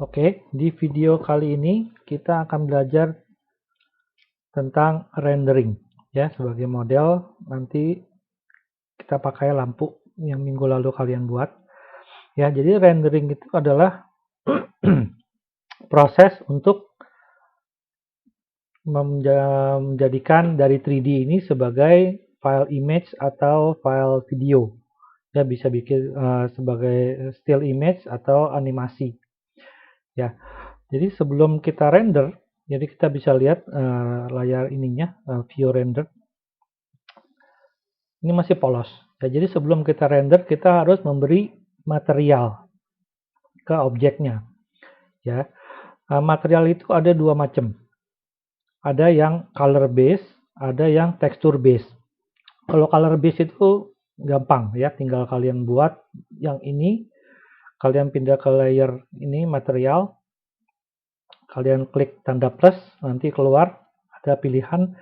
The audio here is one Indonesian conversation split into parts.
Oke, di video kali ini kita akan belajar tentang rendering ya. Sebagai model nanti kita pakai lampu yang minggu lalu kalian buat. Ya, jadi rendering itu adalah proses untuk menjadikan dari 3D ini sebagai file image atau file video. Ya, bisa bikin sebagai still image atau animasi. Ya. Jadi sebelum kita render, jadi kita bisa lihat layar ininya, view render. Ini masih polos. Ya, jadi sebelum kita render, kita harus memberi material ke objeknya. Ya, material itu ada dua macam. Ada yang color base, ada yang texture base. Kalau color base itu gampang ya, tinggal kalian buat yang ini, kalian pindah ke layer ini material. Kalian klik tanda plus, nanti keluar ada pilihan.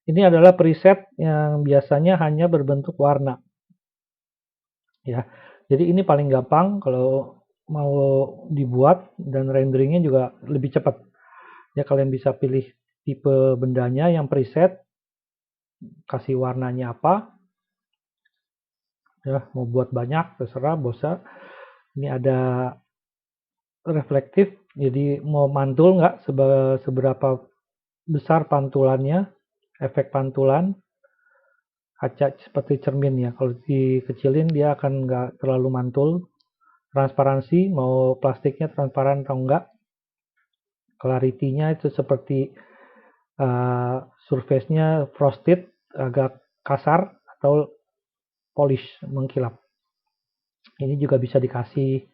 Ini adalah preset yang biasanya hanya berbentuk warna. Ya, jadi ini paling gampang kalau mau dibuat dan renderingnya juga lebih cepat. Ya, kalian bisa pilih tipe bendanya yang preset, kasih warnanya apa. Ya, mau buat banyak terserah, bosa. Ini ada reflektif, jadi mau mantul nggak, seberapa besar pantulannya, efek pantulan, kaca seperti cermin ya. Kalau dikecilin dia akan nggak terlalu mantul. Transparansi, mau plastiknya transparan atau enggak. Clarity-nya itu seperti surface-nya frosted, agak kasar atau polish, mengkilap. Ini juga bisa dikasih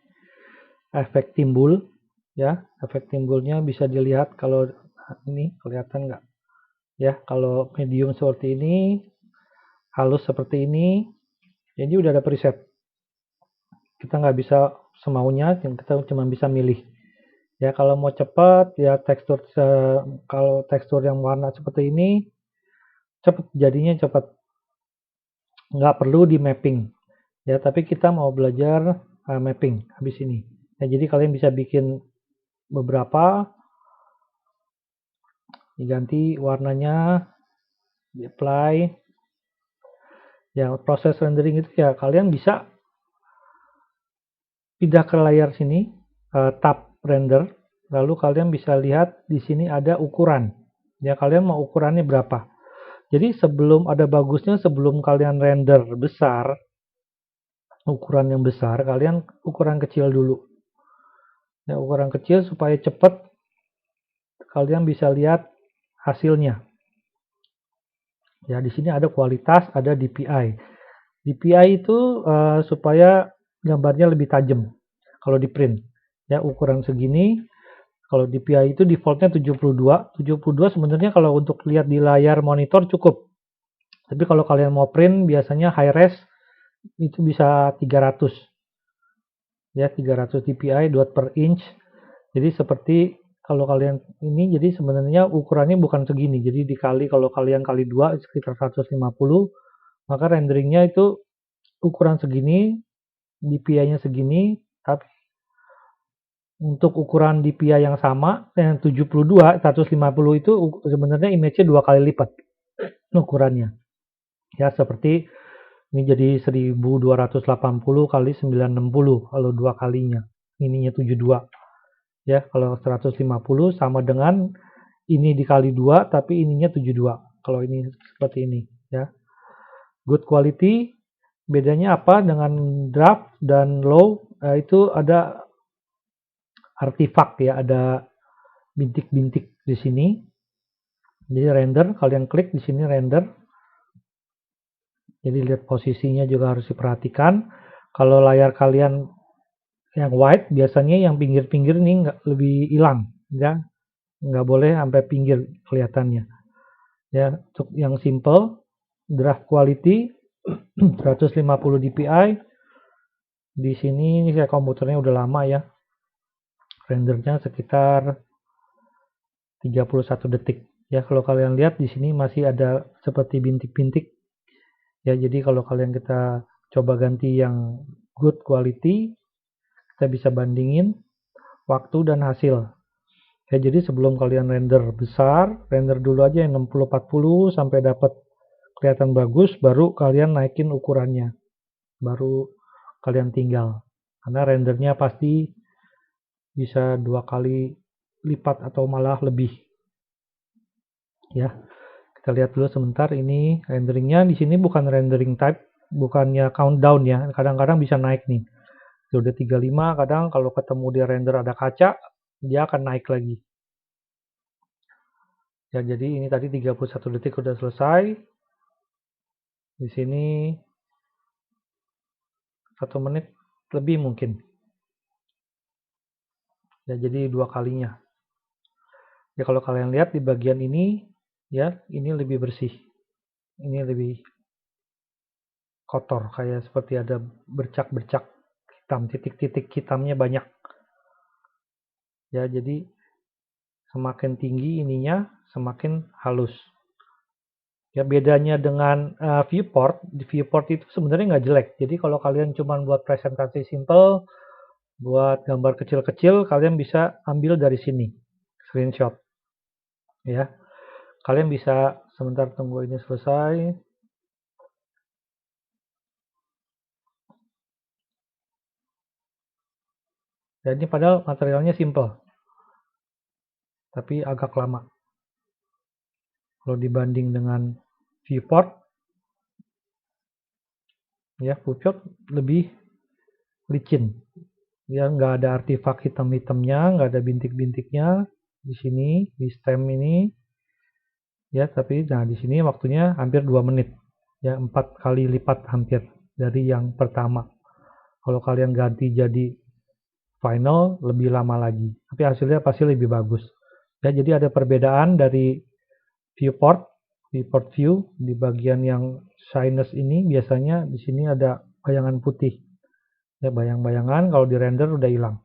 efek timbul ya. Efek timbulnya bisa dilihat kalau ini kelihatan nggak ya. Kalau medium seperti ini, halus seperti ini, jadi udah ada preset. Kita nggak bisa semaunya, kita cuma bisa milih. Ya, kalau mau cepat ya kalau tekstur yang warna seperti ini cepat, jadinya cepat. Nggak perlu di mapping. Ya, tapi kita mau belajar mapping habis ini. Ya, jadi kalian bisa bikin beberapa, diganti warnanya, di apply. Ya, proses rendering itu ya kalian bisa pindah ke layar sini, tab render, lalu kalian bisa lihat di sini ada ukuran. Ya, kalian mau ukurannya berapa? Jadi sebelum ada bagusnya, sebelum kalian render besar, ukuran yang besar, kalian ukuran kecil dulu. Ya, ukuran kecil supaya cepat kalian bisa lihat hasilnya. Ya, di sini ada kualitas, ada DPI. DPI itu supaya gambarnya lebih tajam kalau di print. Ya, ukuran segini. Kalau DPI itu defaultnya 72. 72 sebenarnya kalau untuk lihat di layar monitor cukup. Tapi kalau kalian mau print biasanya high res itu bisa 300. Ya, 300 dpi dot per inch. Jadi seperti kalau kalian ini, jadi sebenarnya ukurannya bukan segini. Jadi dikali, kalau kalian kali 2 sekitar 150, maka renderingnya itu ukuran segini, dpi-nya segini, tapi untuk ukuran dpi yang sama yang 72, 150 itu sebenarnya image-nya 2 kali lipat ukurannya. Ya, seperti ini jadi 1280 kali 960 kalau 2 kalinya. Ininya 72. Ya, kalau 150 sama dengan ini dikali 2 tapi ininya 72. Kalau ini seperti ini ya. Good quality bedanya apa dengan draft dan low? Itu ada artifak ya, ada bintik-bintik di sini. Jadi render, kalian klik di sini render. Jadi lihat posisinya juga harus diperhatikan. Kalau layar kalian yang white, biasanya yang pinggir-pinggir ini nggak lebih hilang, ya. Nggak boleh sampai pinggir kelihatannya. Ya, untuk yang simple, draft quality 150 dpi. Di sini saya komputernya udah lama ya. Rendernya sekitar 31 detik. Ya, kalau kalian lihat di sini masih ada seperti bintik-bintik. Ya, jadi kalau kalian kita coba ganti yang good quality, kita bisa bandingin waktu dan hasil. Ya, jadi sebelum kalian render besar, render dulu aja yang 60-40 sampai dapat kelihatan bagus, baru kalian naikin ukurannya. Baru kalian tinggal. Karena rendernya pasti bisa 2 kali lipat atau malah lebih. Ya, kita lihat dulu sebentar. Ini renderingnya di sini bukan rendering type, bukannya countdown ya. Kadang-kadang bisa naik nih. Sudah 35, kadang kalau ketemu di render ada kaca, dia akan naik lagi. Ya, jadi ini tadi 31 detik udah selesai. Di sini 1 menit lebih mungkin. Ya, jadi 2 kalinya. Ya, kalau kalian lihat di bagian ini, ya, ini lebih bersih. Ini lebih kotor, kayak seperti ada bercak-bercak hitam, titik-titik hitamnya banyak. Ya, jadi semakin tinggi ininya, semakin halus. Ya, bedanya dengan viewport, di viewport itu sebenarnya nggak jelek. Jadi kalau kalian cuma buat presentasi simple, buat gambar kecil-kecil, kalian bisa ambil dari sini, screenshot. Ya, kalian bisa sebentar tunggu ini selesai. Ya, ini padahal materialnya simple, tapi agak lama. Kalau dibanding dengan viewport, ya viewport lebih licin. Ya, nggak ada artefak hitam-hitamnya, nggak ada bintik-bintiknya di sini, di stem ini. Ya, tapi nah di sini waktunya hampir 2 menit. Ya, 4 kali lipat hampir dari yang pertama. Kalau kalian ganti jadi final lebih lama lagi. Tapi hasilnya pasti lebih bagus. Ya, jadi ada perbedaan dari viewport view di bagian yang shyness ini biasanya di sini ada bayangan putih. Ya, bayang-bayangan kalau di render udah hilang.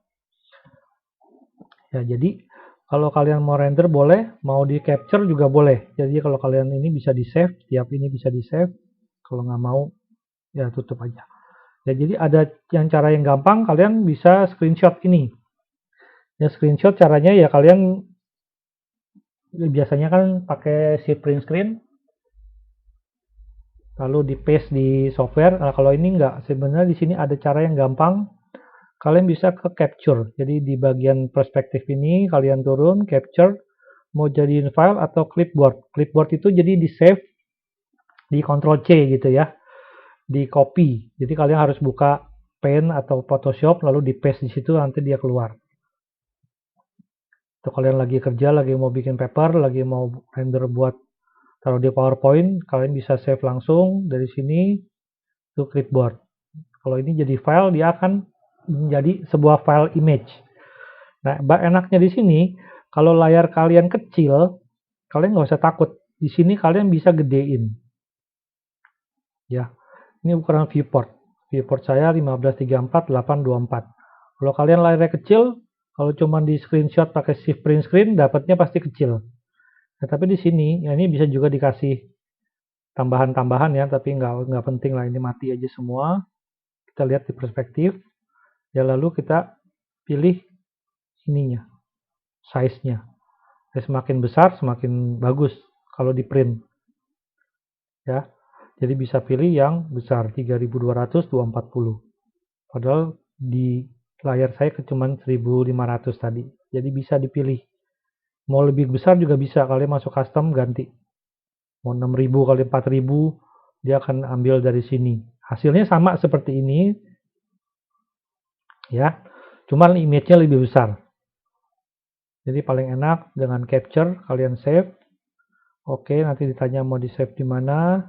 Ya, jadi kalau kalian mau render boleh, mau di capture juga boleh. Jadi kalau kalian ini bisa di save, tiap ini bisa di save. Kalau nggak mau, ya tutup aja. Ya, jadi ada yang cara yang gampang, kalian bisa screenshot ini. Ya, screenshot caranya ya kalian biasanya kan pakai si print screen, lalu di paste di software. Nah, kalau ini enggak, sebenarnya di sini ada cara yang gampang. Kalian bisa ke capture. Jadi di bagian perspektif ini kalian turun capture, mau jadiin file atau clipboard. Clipboard itu jadi di save di Ctrl C gitu ya, di copy. Jadi kalian harus buka Paint atau Photoshop lalu di paste di situ nanti dia keluar. Atau kalian lagi kerja, lagi mau bikin paper, lagi mau render buat taruh di PowerPoint, kalian bisa save langsung dari sini ke clipboard. Kalau ini jadi file, dia akan menjadi sebuah file image. Nah, enaknya di sini, kalau layar kalian kecil, kalian nggak usah takut. Di sini kalian bisa gedein. Ya, ini ukuran viewport. Viewport saya 1534/824. Kalau kalian layarnya kecil, kalau cuma di screenshot pakai shift print screen, dapatnya pasti kecil. Nah, tapi di sini, ya ini bisa juga dikasih tambahan-tambahan ya, tapi nggak penting lah, ini mati aja semua. Kita lihat di perspektif, ya lalu kita pilih ininya, size-nya. Ya, semakin besar semakin bagus kalau di print. Ya, jadi bisa pilih yang besar 3200/240. Padahal di layar saya cuma 1500 tadi. Jadi bisa dipilih. Mau lebih besar juga bisa, kalian masuk custom ganti. Mau 6000 kali 4000, dia akan ambil dari sini. Hasilnya sama seperti ini, ya. Cuman image-nya lebih besar. Jadi paling enak dengan capture, kalian save. Oke, nanti ditanya mau di save di mana.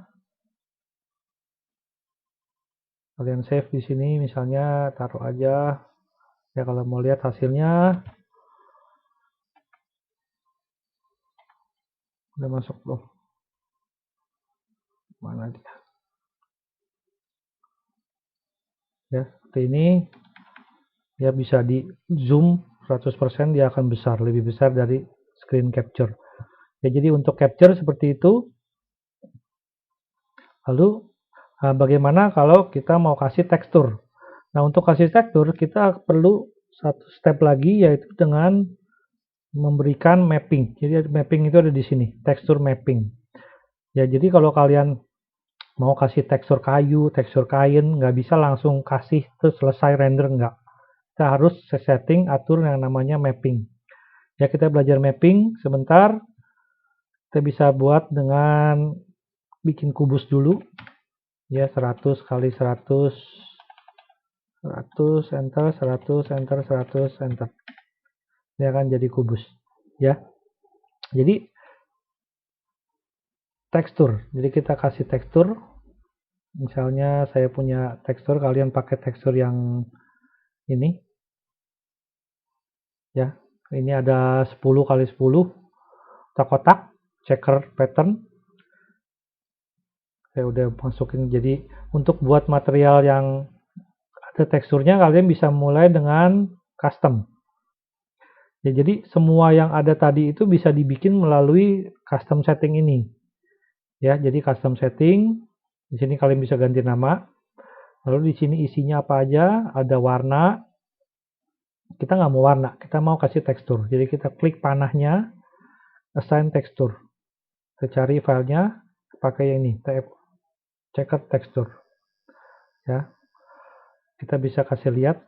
Kalian save di sini, misalnya taruh aja. Ya, kalau mau lihat hasilnya, udah masuk loh. Mana dia? Ya, seperti ini. Ya, bisa di zoom 100%, dia akan besar, lebih besar dari screen capture. Ya, jadi untuk capture seperti itu. Lalu bagaimana kalau kita mau kasih tekstur? Nah, untuk kasih tekstur kita perlu satu step lagi, yaitu dengan memberikan mapping. Jadi mapping itu ada di sini, tekstur mapping. Ya, jadi kalau kalian mau kasih tekstur kayu, tekstur kain, nggak bisa langsung kasih terus selesai render, nggak. Kita harus setting, atur yang namanya mapping. Ya, kita belajar mapping sebentar. Kita bisa buat dengan bikin kubus dulu. Ya, 100 kali 100, 100, enter, 100, enter, 100, enter. Ini akan jadi kubus. Ya, jadi tekstur. Jadi kita kasih tekstur. Misalnya saya punya tekstur, kalian pakai tekstur yang ini. Ya, ini ada 10 kali 10 kotak-kotak, checker pattern. Saya udah masukin. Jadi untuk buat material yang ada teksturnya, kalian bisa mulai dengan custom. Ya, jadi semua yang ada tadi itu bisa dibikin melalui custom setting ini. Ya, jadi custom setting. Di sini kalian bisa ganti nama. Lalu di sini isinya apa aja? Ada warna. Kita nggak mau warna, kita mau kasih tekstur. Jadi kita klik panahnya, assign tekstur. Kita cari filenya, pakai yang ini, checker tekstur. Ya, kita bisa kasih lihat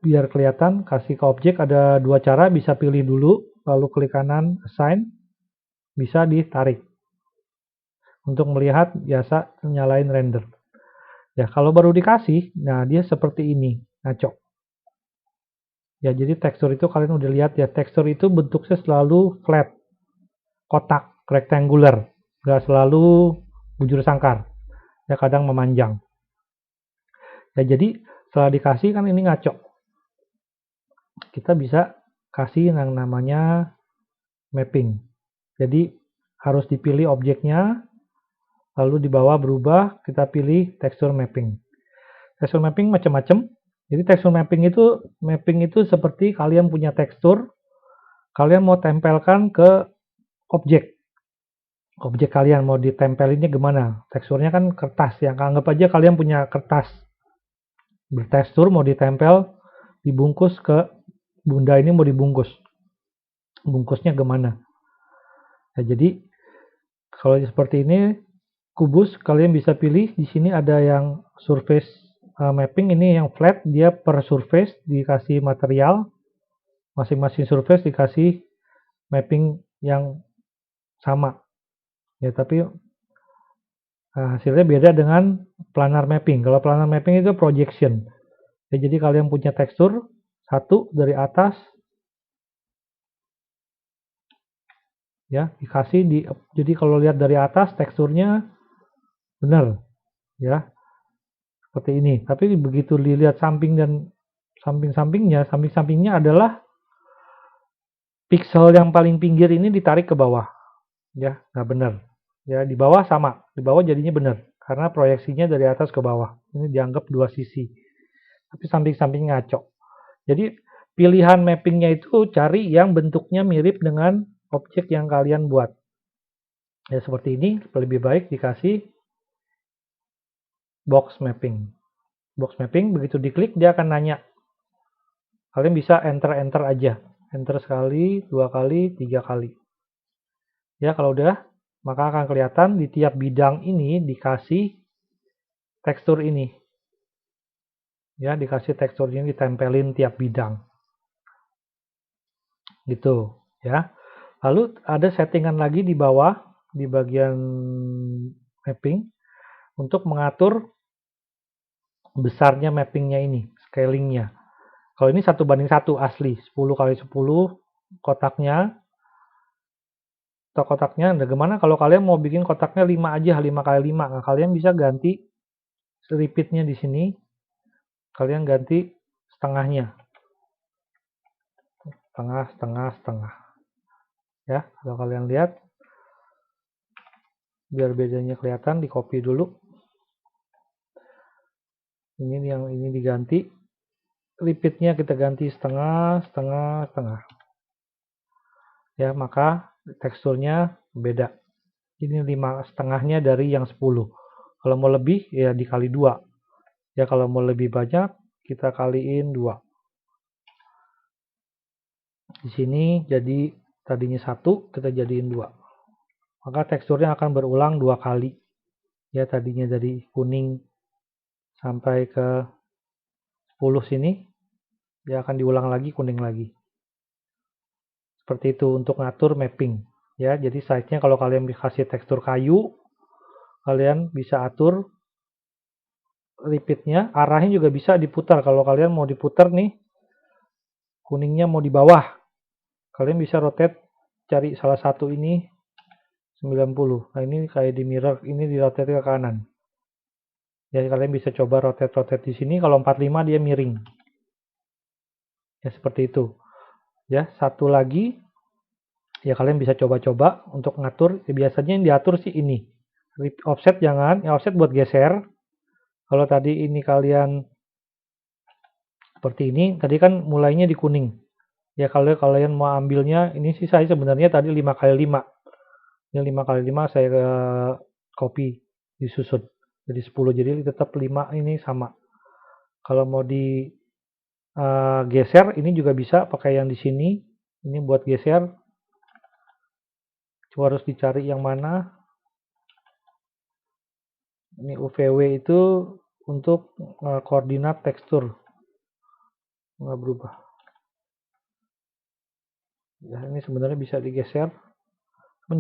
biar kelihatan. Kasih ke objek ada dua cara, bisa pilih dulu, lalu klik kanan, assign, bisa ditarik. Untuk melihat biasa nyalain render. Ya, kalau baru dikasih, nah dia seperti ini, ngaco. Ya, jadi tekstur itu kalian udah lihat ya, tekstur itu bentuknya selalu flat, kotak, rectangular, nggak selalu bujur sangkar. Ya, kadang memanjang. Ya, jadi setelah dikasih kan ini ngaco. Kita bisa kasih yang namanya mapping. Jadi harus dipilih objeknya, lalu di bawah berubah, kita pilih tekstur mapping. Tekstur mapping macam-macam. Jadi tekstur mapping itu seperti kalian punya tekstur, kalian mau tempelkan ke objek. Objek kalian mau ditempelinnya gimana? Teksturnya kan kertas, yang anggap aja kalian punya kertas bertekstur mau ditempel, dibungkus ke bunda ini, mau dibungkus. Bungkusnya gimana? Nah, jadi kalau seperti ini kubus, kalian bisa pilih. Di sini ada yang surface mapping, ini yang flat, dia per surface dikasih material, masing-masing surface dikasih mapping yang sama. Ya, tapi hasilnya beda dengan planar mapping. Kalau planar mapping itu projection. Ya, jadi kalian punya tekstur satu dari atas, ya dikasih di. Jadi kalau lihat dari atas teksturnya benar, ya seperti ini. Tapi begitu dilihat samping dan samping-sampingnya adalah pixel yang paling pinggir ini ditarik ke bawah, ya nggak benar. Ya, di bawah sama, di bawah jadinya benar karena proyeksinya dari atas ke bawah. Ini dianggap dua sisi, tapi samping-samping ngaco. Jadi pilihan mappingnya itu cari yang bentuknya mirip dengan objek yang kalian buat. Ya, seperti ini lebih baik dikasih box mapping. Box mapping begitu diklik dia akan nanya. Kalian bisa enter aja. Enter sekali, 2 kali, 3 kali. Ya, kalau udah, maka akan kelihatan di tiap bidang ini dikasih tekstur ini. Ya, dikasih tekstur ini ditempelin tiap bidang. Gitu, ya. Lalu ada settingan lagi di bawah di bagian mapping untuk mengatur besarnya mappingnya ini, scalingnya. Kalau ini 1:1 asli, 10 kali 10 kotaknya. Kotaknya, bagaimana kalau kalian mau bikin kotaknya 5 aja, 5 kali 5. Nah, kalian bisa ganti repeatnya di sini. Kalian ganti setengahnya. Setengah. Ya, kalau kalian lihat, biar bedanya kelihatan, di copy dulu. Ini yang ini diganti. Repeatnya kita ganti setengah. Ya, maka teksturnya beda. Ini 5 setengahnya dari yang 10. Kalau mau lebih, ya dikali 2. Ya, kalau mau lebih banyak, kita kaliin 2. Di sini jadi tadinya 1, kita jadiin 2. Maka teksturnya akan berulang 2 kali. Ya, tadinya dari kuning sampai ke 10 sini, dia akan diulang lagi kuning lagi. Seperti itu untuk ngatur mapping. Ya, jadi size-nya kalau kalian dikasih tekstur kayu, kalian bisa atur repeat-nya, arahnya juga bisa diputar. Kalau kalian mau diputar nih, kuningnya mau di bawah, kalian bisa rotate, cari salah satu ini 90. Nah, ini kayak di mirror, ini di rotate ke kanan. Jadi kalian bisa coba rotate-rotate di sini, kalau 45 dia miring. Ya, seperti itu. Ya, satu lagi, ya kalian bisa coba-coba untuk ngatur. Ya, biasanya yang diatur sih ini. Offset jangan, ya offset buat geser. Kalau tadi ini kalian seperti ini, tadi kan mulainya di kuning. Ya kalau kalian mau ambilnya, ini sih saya sebenarnya tadi 5x5. Ini 5x5 saya copy, disusun jadi 10, jadi tetap 5 ini sama. Kalau mau di geser, ini juga bisa pakai yang di sini. Ini buat geser. Cuma harus dicari yang mana. Ini UVW itu untuk koordinat tekstur. Nggak berubah. Ya, ini sebenarnya bisa digeser.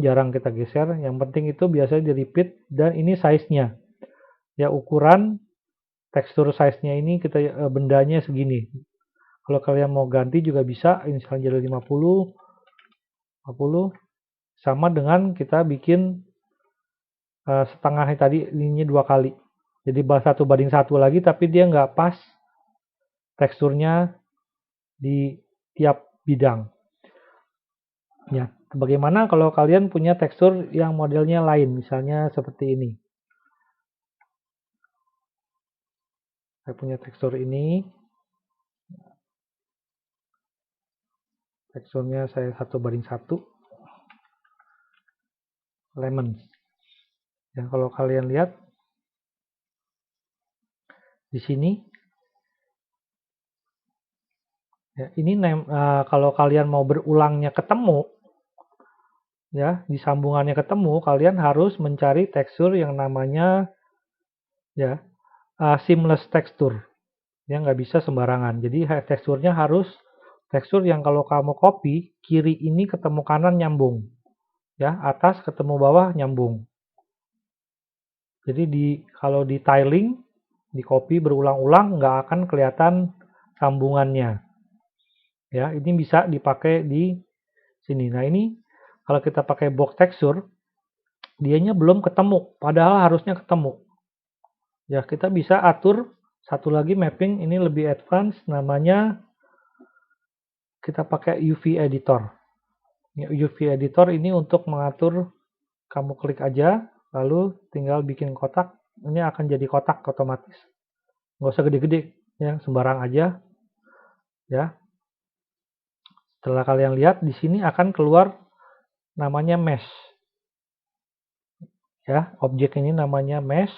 Jarang kita geser. Yang penting itu biasanya di repeat. Dan ini size-nya. Ya, ukuran tekstur size-nya ini kita bendanya segini. Kalau kalian mau ganti juga bisa. Ini misalnya jadi 50. Sama dengan kita bikin setengahnya tadi, ini 2 kali. Jadi 1:1 lagi, tapi dia nggak pas teksturnya di tiap bidang. Ya, bagaimana kalau kalian punya tekstur yang modelnya lain, misalnya seperti ini. Saya punya tekstur ini. Teksturnya saya 1:1. Lemon. Dan kalau kalian lihat di sini, ya, ini kalau kalian mau berulangnya ketemu, ya, di sambungannya ketemu, kalian harus mencari tekstur yang namanya ya seamless tekstur. Ya, nggak bisa sembarangan. Jadi teksturnya harus tekstur yang kalau kamu copy, kiri ini ketemu kanan nyambung. Ya, atas ketemu bawah nyambung. Jadi kalau di tiling, di copy berulang-ulang nggak akan kelihatan sambungannya. Ya, ini bisa dipakai di sini. Nah, ini kalau kita pakai box texture, dianya belum ketemu, padahal harusnya ketemu. Ya, kita bisa atur satu lagi mapping, ini lebih advance, namanya kita pakai UV editor. UV editor ini untuk mengatur, kamu klik aja, lalu tinggal bikin kotak, ini akan jadi kotak otomatis. Nggak usah gede-gede, ya, sembarang aja. Ya. Setelah kalian lihat, di sini akan keluar namanya mesh. Ya, objek ini namanya mesh.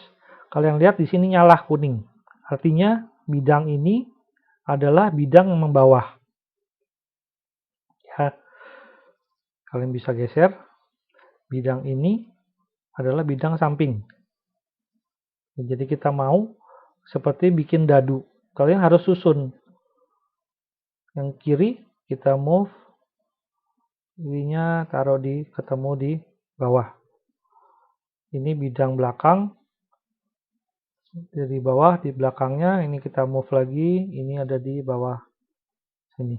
Kalian lihat di sini nyala kuning. Artinya bidang ini adalah bidang yang membawah. Ya. Kalian bisa geser. Bidang ini adalah bidang samping. Jadi kita mau seperti bikin dadu. Kalian harus susun. Yang kiri kita move. Ininya taruh ketemu di bawah. Ini bidang belakang. Dari bawah di belakangnya ini kita move lagi, ini ada di bawah sini.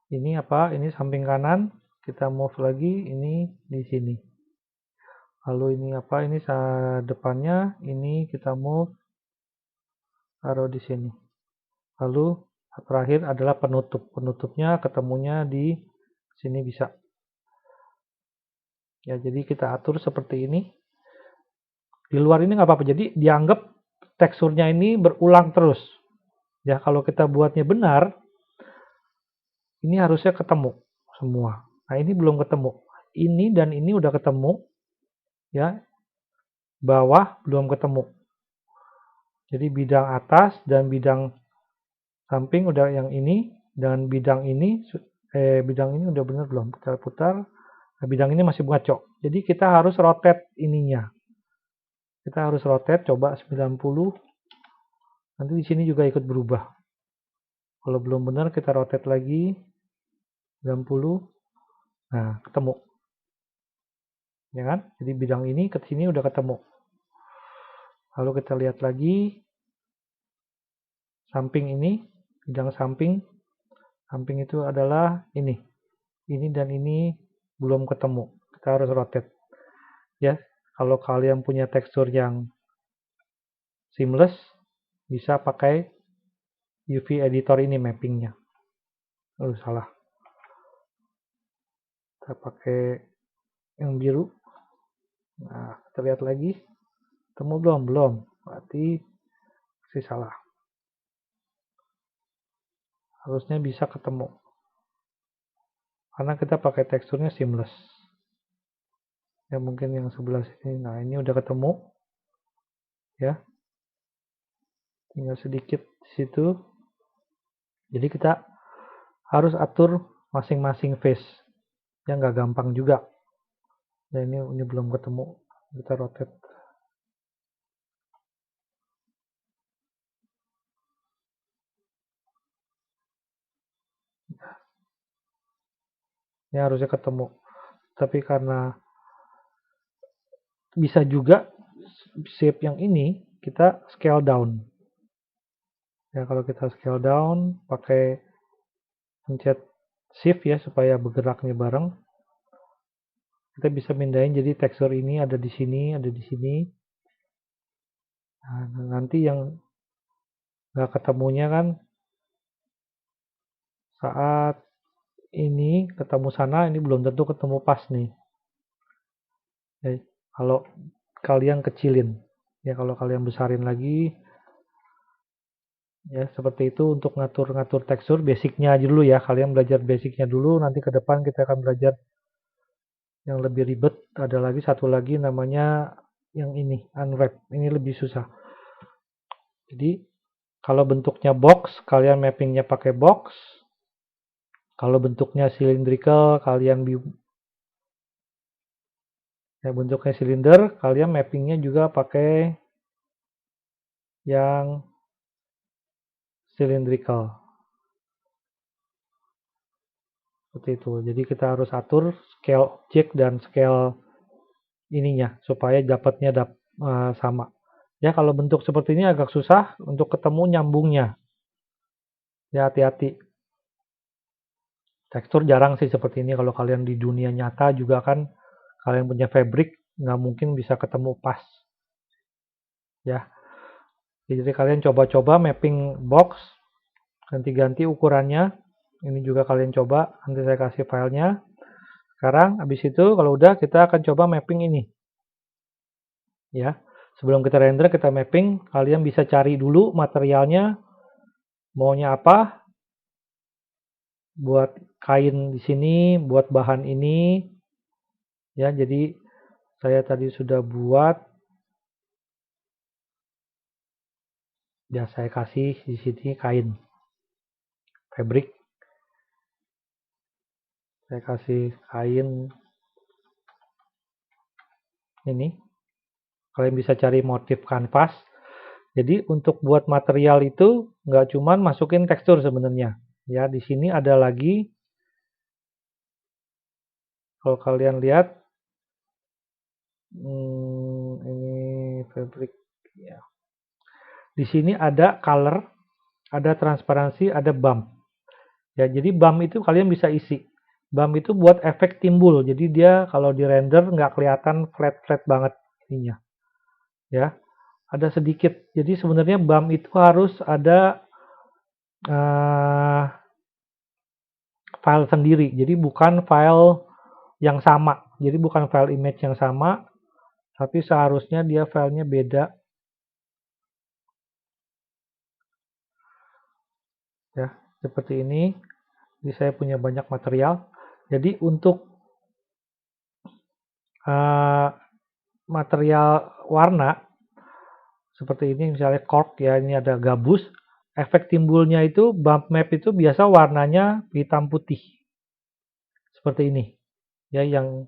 Ini apa? Ini samping kanan, kita move lagi, ini di sini. Lalu ini apa? Ini depannya, ini kita move, taruh di sini. Lalu terakhir adalah penutup. Penutupnya ketemunya di sini bisa. Ya, jadi kita atur seperti ini. Di luar ini nggak apa-apa. Jadi dianggap teksturnya ini berulang terus. Ya, kalau kita buatnya benar, ini harusnya ketemu semua. Nah, ini belum ketemu. Ini dan ini udah ketemu. Ya, bawah belum ketemu. Jadi bidang atas dan bidang samping udah yang ini, dan bidang ini bidang ini udah bener belum? Kita putar. Nah, bidang ini masih ngaco. Jadi kita harus rotate ininya. Kita harus rotate, coba 90. Nanti di sini juga ikut berubah. Kalau belum benar kita rotate lagi 90. Nah, ketemu. Ya kan? Jadi bidang ini ke sini udah ketemu. Lalu kita lihat lagi samping ini, bidang samping. Samping itu adalah ini. Ini dan ini belum ketemu. Kita harus rotate. Ya, kalau kalian punya tekstur yang seamless, bisa pakai UV editor ini mappingnya. Salah. Kita pakai yang biru. Nah, kita lihat lagi. Ketemu belum? Belum. Berarti masih salah. Harusnya bisa ketemu. Karena kita pakai teksturnya seamless. Ya mungkin yang sebelah sini. Nah, ini udah ketemu. Ya. Tinggal sedikit di situ. Jadi kita harus atur masing-masing face. Ya nggak gampang juga. Ya ini belum ketemu. Kita rotate. Ini harusnya ketemu. Tapi karena bisa juga shape yang ini kita scale down. Ya kalau kita scale down pakai pencet shift ya supaya bergeraknya bareng. Kita bisa pindahin jadi tekstur ini ada di sini, ada di sini. Nah, nanti yang nggak ketemunya kan saat ini ketemu sana, ini belum tentu ketemu pas nih. Ya, kalau kalian kecilin, ya kalau kalian besarin lagi, ya seperti itu untuk ngatur-ngatur tekstur. Basicnya aja dulu ya, kalian belajar basicnya dulu. Nanti ke depan kita akan belajar yang lebih ribet. Ada lagi satu lagi namanya yang ini unwrap. Ini lebih susah. Jadi kalau bentuknya box, kalian mappingnya pakai box. Kalau bentuknya cylindrical, kalian bentuknya silinder, kalian mappingnya juga pakai yang cylindrical. Seperti itu. Jadi kita harus atur scale objek dan scale ininya supaya dapatnya sama. Ya kalau bentuk seperti ini agak susah untuk ketemu nyambungnya. Ya hati-hati. Tekstur jarang sih seperti ini. Kalau kalian di dunia nyata juga kan kalian punya fabric nggak mungkin bisa ketemu pas. Ya. Jadi kalian coba-coba mapping box, ganti-ganti ukurannya. Ini juga kalian coba. Nanti saya kasih filenya. Sekarang habis itu kalau udah kita akan coba mapping ini. Ya. Sebelum kita render, kita mapping, kalian bisa cari dulu materialnya, maunya apa, buat kain di sini, buat bahan ini, ya. Jadi saya tadi sudah buat, ya saya kasih di sini kain, fabric, saya kasih kain ini. Kalian bisa cari motif kanvas. Jadi untuk buat material itu nggak cuman masukin tekstur sebenarnya. Ya di sini ada lagi. Kalau kalian lihat, ini fabric. Ya. Di sini ada color, ada transparansi, ada bump. Ya jadi bump itu kalian bisa isi. Bump itu buat efek timbul. Jadi dia kalau di render nggak kelihatan flat banget ininya. Ya ada sedikit. Jadi sebenarnya bump itu harus ada file sendiri. Jadi bukan file yang sama. Jadi bukan file image yang sama, tapi seharusnya dia filenya beda. Ya, seperti ini. Jadi saya punya banyak material. Jadi untuk material warna seperti ini misalnya cork ya, ini ada gabus. Efek timbulnya itu bump map itu biasa warnanya hitam putih. seperti ini. Ya, yang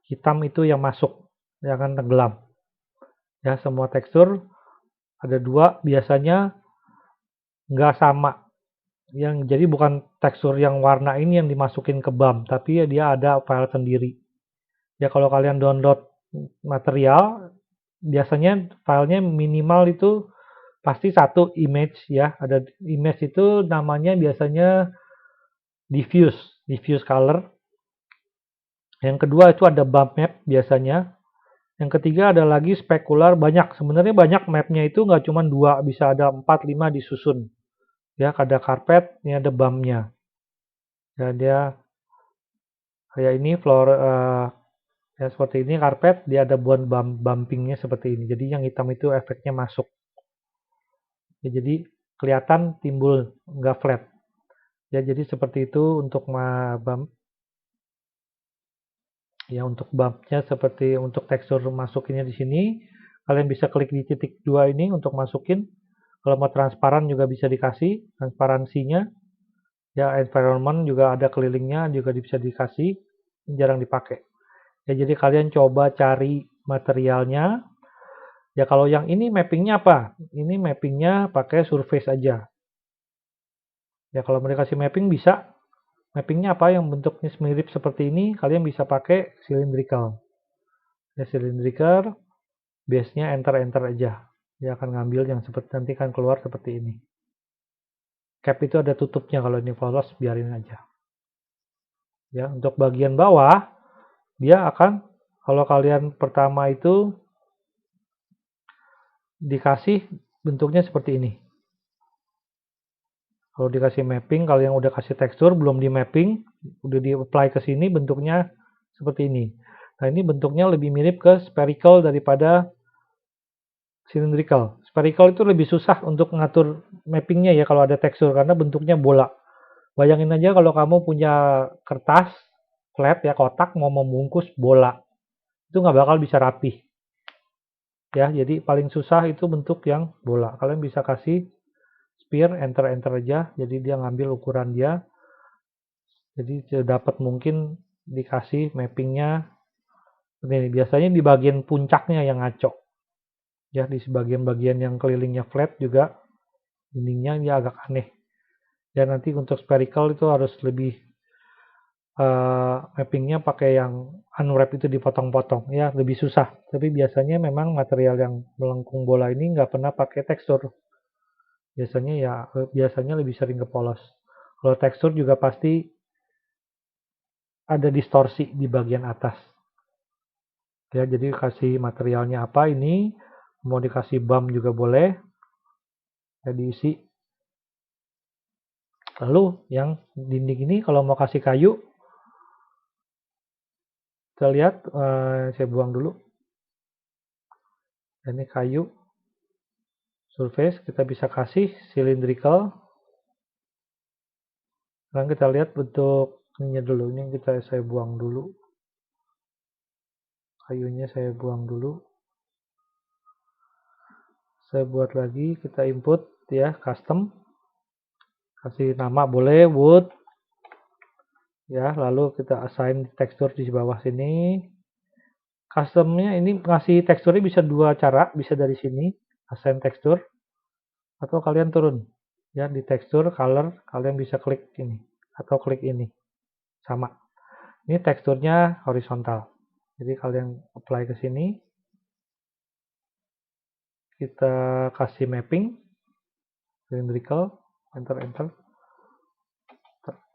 hitam itu yang masuk, yang akan tenggelam. Ya, semua tekstur ada 2, biasanya nggak sama. Jadi bukan tekstur yang warna ini yang dimasukin ke BAM, tapi ya dia ada file sendiri. Ya, kalau kalian download material, biasanya filenya minimal itu pasti 1 image ya. Ada image itu namanya biasanya diffuse color. Yang kedua itu ada bump map biasanya. Yang ketiga ada lagi spekular, banyak. Sebenarnya banyak mapnya itu nggak cuma 2, bisa ada 4, 5 disusun. Ya, ada karpet, ini ada bumpnya. Ya, dia kayak ini floor ya seperti ini karpet, dia ada bumpingnya seperti ini. Jadi yang hitam itu efeknya masuk. Ya, jadi kelihatan timbul nggak flat. Ya, jadi seperti itu untuk bump. Ya, untuk bumpnya seperti untuk tekstur masukinnya di sini, kalian bisa klik di titik 2 ini untuk masukin. Kalau mau transparan juga bisa dikasih transparansinya. Ya, environment juga ada kelilingnya juga bisa dikasih. Ini jarang dipakai. Ya, jadi kalian coba cari materialnya. Ya, kalau yang ini mappingnya apa? Ini mappingnya pakai surface aja. Ya, kalau mereka kasih mapping bisa. Mappingnya apa yang bentuknya mirip seperti ini, kalian bisa pakai cylindrical. Ya, cylindrical, base-nya enter aja. Dia akan ngambil yang seperti nanti kan keluar seperti ini. Cap itu ada tutupnya, kalau ini polos biarin aja. Ya, untuk bagian bawah dia akan, kalau kalian pertama itu dikasih bentuknya seperti ini. Kalau dikasih mapping, kalau yang udah kasih tekstur belum di mapping, udah di apply ke sini bentuknya seperti ini. Nah, ini bentuknya lebih mirip ke spherical daripada cylindrical. Spherical itu lebih susah untuk ngatur mappingnya ya kalau ada tekstur karena bentuknya bola. Bayangin aja kalau kamu punya kertas flat ya, kotak, mau membungkus bola, itu nggak bakal bisa rapih. Ya, jadi paling susah itu bentuk yang bola. Kalian bisa kasih sphere, enter aja. Jadi dia ngambil ukuran dia. Jadi dapat mungkin dikasih mappingnya. Ini biasanya di bagian puncaknya yang ngaco. Ya, di bagian-bagian yang kelilingnya flat juga dindingnya dia agak aneh. Dan nanti untuk spherical itu harus lebih mappingnya pakai yang unwrap itu dipotong-potong ya, lebih susah. Tapi biasanya memang material yang melengkung bola ini nggak pernah pakai tekstur. Biasanya lebih sering ke polos. Kalau tekstur juga pasti ada distorsi di bagian atas. Ya, jadi kasih materialnya apa ini, mau dikasih bump juga boleh. Ya, diisi. Lalu yang dinding ini kalau mau kasih kayu, kita lihat, saya buang dulu. Ini kayu surface, kita bisa kasih cylindrical. Sekarang kita lihat bentuk ininya dulu. Ini saya buang dulu. Kayunya saya buang dulu. Saya buat lagi, kita input ya, custom. Kasih nama boleh, wood. Ya, lalu kita assign tekstur di bawah sini. Customnya ini ngasih teksturnya bisa 2 cara, bisa dari sini, assign tekstur. Atau kalian turun. Ya, di tekstur, color, kalian bisa klik ini. Atau klik ini. Sama. Ini teksturnya horizontal. Jadi kalian apply ke sini. Kita kasih mapping. Cylindrical. Enter.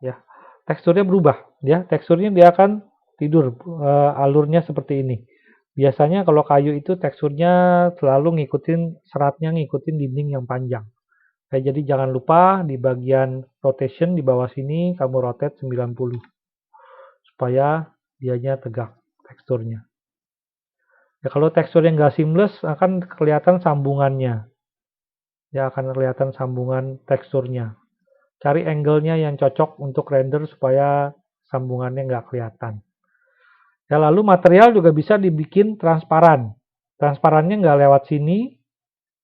Ya. Teksturnya berubah. Ya, teksturnya dia akan tidur. Alurnya seperti ini. Biasanya kalau kayu itu teksturnya selalu seratnya ngikutin dinding yang panjang. Jadi jangan lupa di bagian rotation di bawah sini kamu rotate 90 supaya dianya tegak teksturnya. Ya, kalau teksturnya nggak seamless akan kelihatan sambungannya. Ya, akan kelihatan sambungan teksturnya. Cari angle-nya yang cocok untuk render supaya sambungannya nggak kelihatan. Ya, lalu material juga bisa dibikin transparan. Transparannya nggak lewat sini,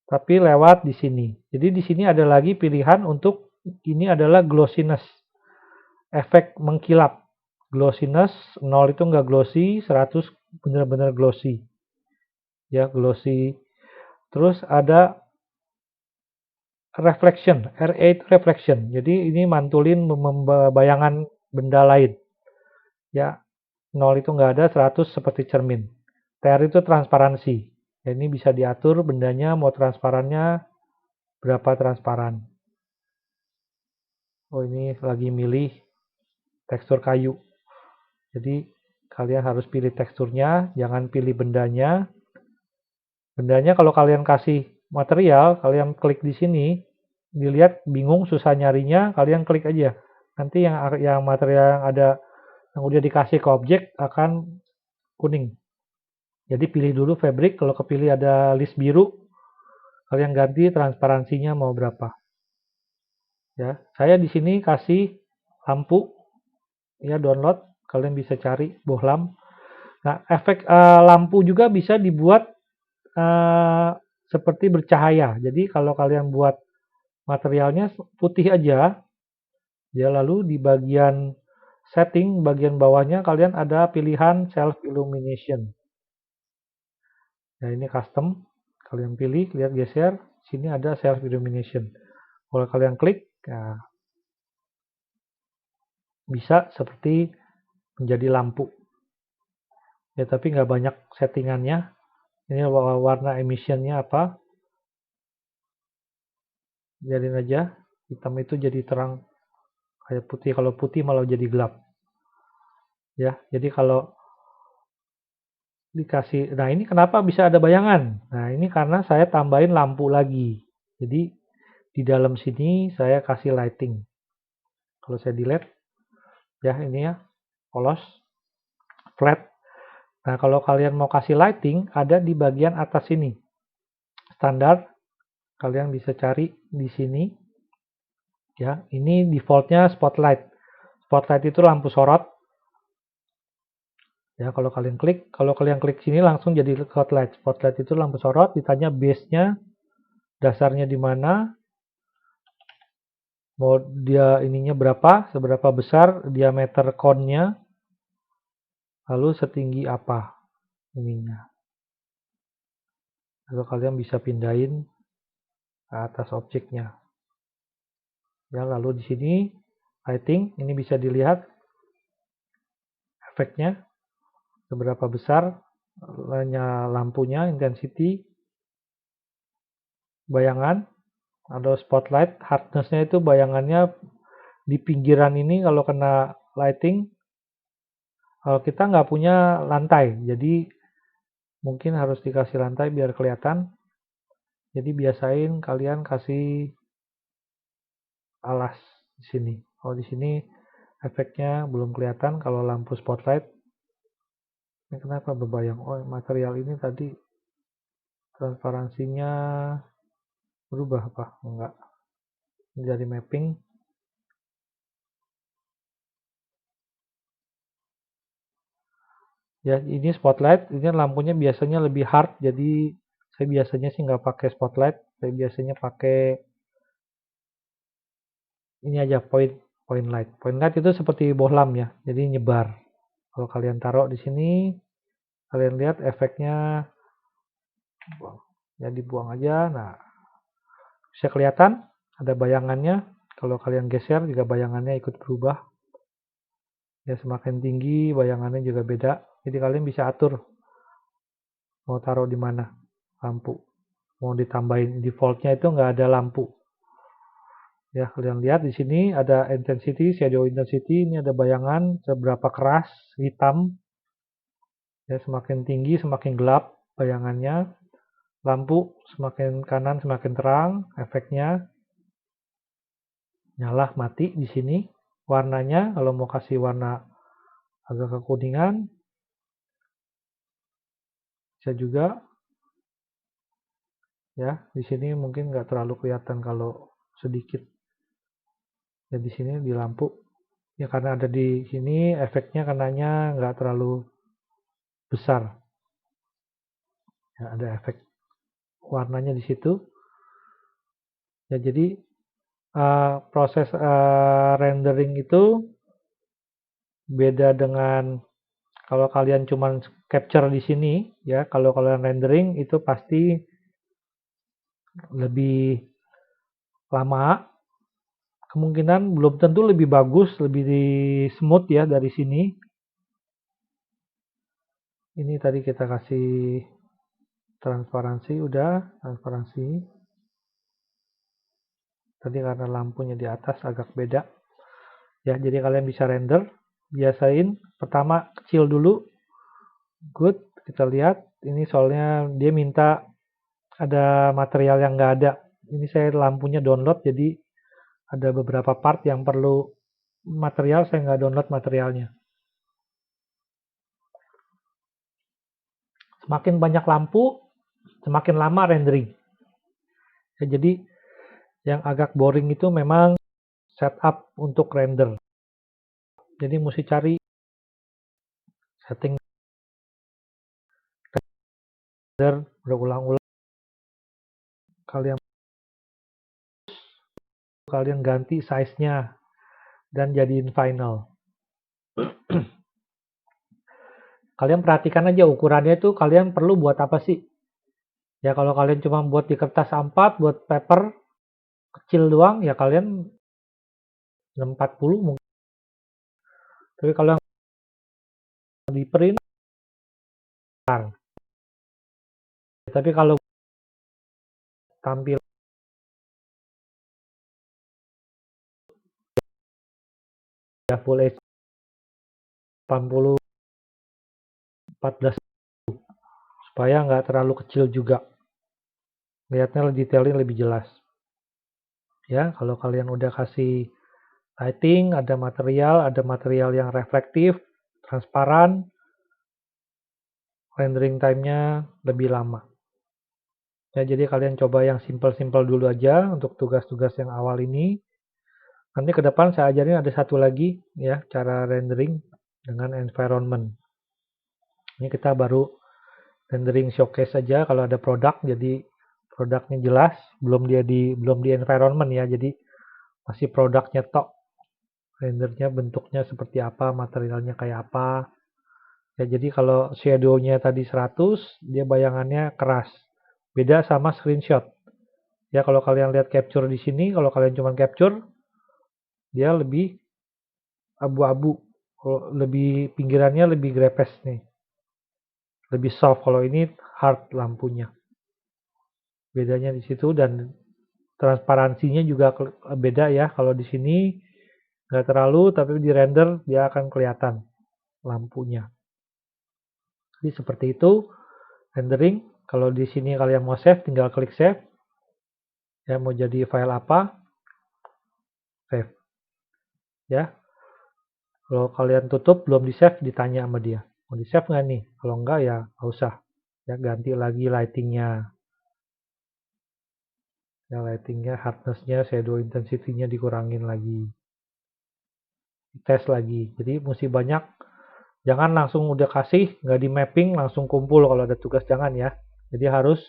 tapi lewat di sini. Jadi di sini ada lagi pilihan untuk ini adalah glossiness, efek mengkilap. glossiness 0 itu nggak glossy, 100 benar-benar glossy. Ya, glossy. Terus ada reflection, RA itu reflection. Jadi ini mantulin bayangan benda lain. Ya, 0 itu nggak ada, 100 seperti cermin. TR itu transparansi. Ya, ini bisa diatur bendanya mau transparannya berapa transparan. Oh, ini lagi milih tekstur kayu. Jadi kalian harus pilih teksturnya, jangan pilih bendanya. Bendanya kalau kalian kasih material, kalian klik di sini, dilihat bingung susah nyarinya, kalian klik aja. Nanti yang material yang ada yang udah dikasih ke objek akan kuning. Jadi pilih dulu fabric, kalau kepilih ada list biru, kalian ganti transparansinya mau berapa. Ya, saya di sini kasih lampu, ya download, kalian bisa cari bohlam. Nah, efek lampu juga bisa dibuat seperti bercahaya. Jadi kalau kalian buat materialnya putih aja, ya lalu di bagian setting, bagian bawahnya kalian ada pilihan self illumination. Nah, ini custom, kalian pilih, lihat geser, sini ada self illumination. Kalau kalian klik, nah, bisa seperti menjadi lampu. Ya, tapi nggak banyak settingannya. Ini warna emissionnya apa? Jadiin aja, hitam itu jadi terang kayak putih. Kalau putih malah jadi gelap. Ya, jadi kalau dikasih, nah ini kenapa bisa ada bayangan? Nah, ini karena saya tambahin lampu lagi. Jadi di dalam sini saya kasih lighting. Kalau saya delete, ya ini ya, polos, flat. Nah, kalau kalian mau kasih lighting, ada di bagian atas sini. Standar, kalian bisa cari di sini. Ya, ini defaultnya spotlight. Spotlight itu lampu sorot. Ya, kalau kalian klik sini langsung jadi spotlight. Spotlight itu lampu sorot, ditanya base-nya, dasarnya di mana, mau dia ininya berapa, seberapa besar diameter cone-nya, lalu setinggi apa ininya. Lalu kalian bisa pindahin ke atas objeknya. Ya, lalu di sini lighting, ini bisa dilihat efeknya seberapa besar lampunya, intensity, bayangan, ada spotlight, hardness-nya itu bayangannya di pinggiran ini kalau kena lighting, kita nggak punya lantai, jadi mungkin harus dikasih lantai biar kelihatan. Jadi biasain kalian kasih alas di sini. Kalau di sini efeknya belum kelihatan kalau lampu spotlight. Ini kenapa berbayang? Oh, material ini tadi transparansinya berubah apa? Enggak. Ini dari mapping. Ya, ini spotlight. Ini lampunya biasanya lebih hard. Jadi saya biasanya sih nggak pakai spotlight. Saya biasanya pakai ini aja point light. Point light itu seperti bohlam ya. Jadi nyebar. Kalau kalian taruh di sini, kalian lihat efeknya, ya dibuang aja. Nah, bisa kelihatan ada bayangannya. Kalau kalian geser juga bayangannya ikut berubah. Ya, semakin tinggi bayangannya juga beda. Jadi kalian bisa atur mau taruh di mana lampu. Mau ditambahin defaultnya itu nggak ada lampu. Ya, kalian lihat di sini ada intensity, shadow intensity. Ini ada bayangan seberapa keras hitam. Ya, semakin tinggi semakin gelap bayangannya. Lampu semakin kanan semakin terang, efeknya nyala mati di sini. Warnanya kalau mau kasih warna agak kekuningan bisa juga. Ya, di sini mungkin nggak terlalu kelihatan kalau sedikit. Ya, di sini di lampu. Ya, karena ada di sini efeknya karenanya nggak terlalu besar. Ya, ada efek warnanya di situ. Ya, jadi proses rendering itu Beda dengan kalau kalian cuman capture di sini ya, kalau kalian rendering itu pasti lebih lama. Kemungkinan belum tentu lebih bagus, lebih smooth ya dari sini. Ini tadi kita kasih transparansi, udah transparansi. Tadi karena lampunya di atas agak beda. Ya, jadi kalian bisa render. Biasain pertama kecil dulu. Good, kita lihat. Ini soalnya dia minta ada material yang nggak ada. Ini saya lampunya download, jadi ada beberapa part yang perlu material, saya nggak download materialnya. Semakin banyak lampu, semakin lama rendering. Ya, jadi yang agak boring itu memang setup untuk render. Jadi mesti cari setting render berulang-ulang. Kalian ganti size-nya dan jadiin final. Kalian perhatikan aja ukurannya itu kalian perlu buat apa sih? Ya kalau kalian cuma buat di kertas A4, buat paper kecil doang, ya kalian 640 mungkin. Tapi kalau di print, tapi kalau tampil ya full HD 80 14 supaya nggak terlalu kecil juga. Lihatnya detailnya lebih jelas. Ya, kalau kalian udah kasih lighting, ada material yang reflektif, transparan, rendering time-nya lebih lama. Ya, jadi kalian coba yang simple-simple dulu aja untuk tugas-tugas yang awal ini. Nanti ke depan saya ajarin ada satu lagi ya, cara rendering dengan environment. Ini kita baru rendering showcase saja kalau ada produk, jadi produknya jelas, belum di environment ya, jadi masih produknya tok. Rendernya bentuknya seperti apa, materialnya kayak apa. Ya, jadi kalau shadow-nya tadi 100, dia bayangannya keras. Beda sama screenshot. Ya, kalau kalian lihat capture di sini, kalau kalian cuma capture, dia lebih abu-abu. Lebih pinggirannya lebih grepes nih. Lebih soft. Kalau ini hard lampunya. Bedanya di situ dan transparansinya juga beda ya. Kalau di sini nggak terlalu, tapi di render dia akan kelihatan lampunya. Jadi seperti itu rendering. Kalau di sini kalian mau save, tinggal klik save. Ya, mau jadi file apa, save. Ya, kalau kalian tutup belum di save, ditanya sama dia, mau di save nggak nih? Kalau nggak ya nggak usah. Ya, ganti lagi lightingnya. Ya, lightingnya, hardness-nya, shadow intensity-nya dikurangin lagi. Tes lagi. Jadi mesti banyak. Jangan langsung udah kasih, nggak di mapping, langsung kumpul kalau ada tugas. Jangan ya. Jadi harus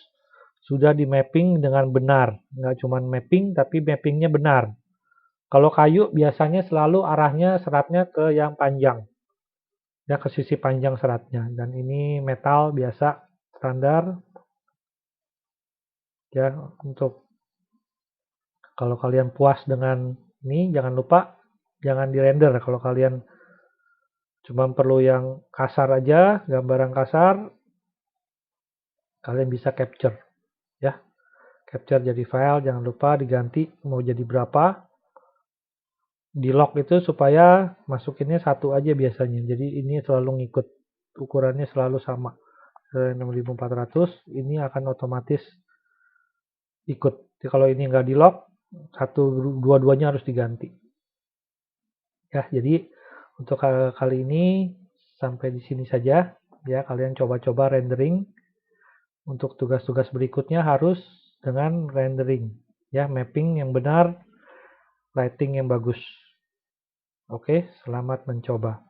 sudah di mapping dengan benar. Nggak cuma mapping, tapi mappingnya benar. Kalau kayu biasanya selalu arahnya seratnya ke yang panjang. Ya, ke sisi panjang seratnya. Dan ini metal biasa, standar. Ya, untuk kalau kalian puas dengan ini, jangan lupa jangan di render. Kalau kalian cuma perlu yang kasar aja, gambaran kasar, kalian bisa capture. Ya, capture jadi file, jangan lupa diganti mau jadi berapa. Di lock itu supaya masukinnya satu aja biasanya. Jadi ini selalu ngikut. Ukurannya selalu sama. 6400 ini akan otomatis ikut. Jadi kalau ini nggak di lock, dua-duanya harus diganti. Ya, jadi untuk kali ini sampai di sini saja. Ya, kalian coba-coba rendering. Untuk tugas-tugas berikutnya harus dengan rendering. Ya, mapping yang benar, lighting yang bagus. Oke, selamat mencoba.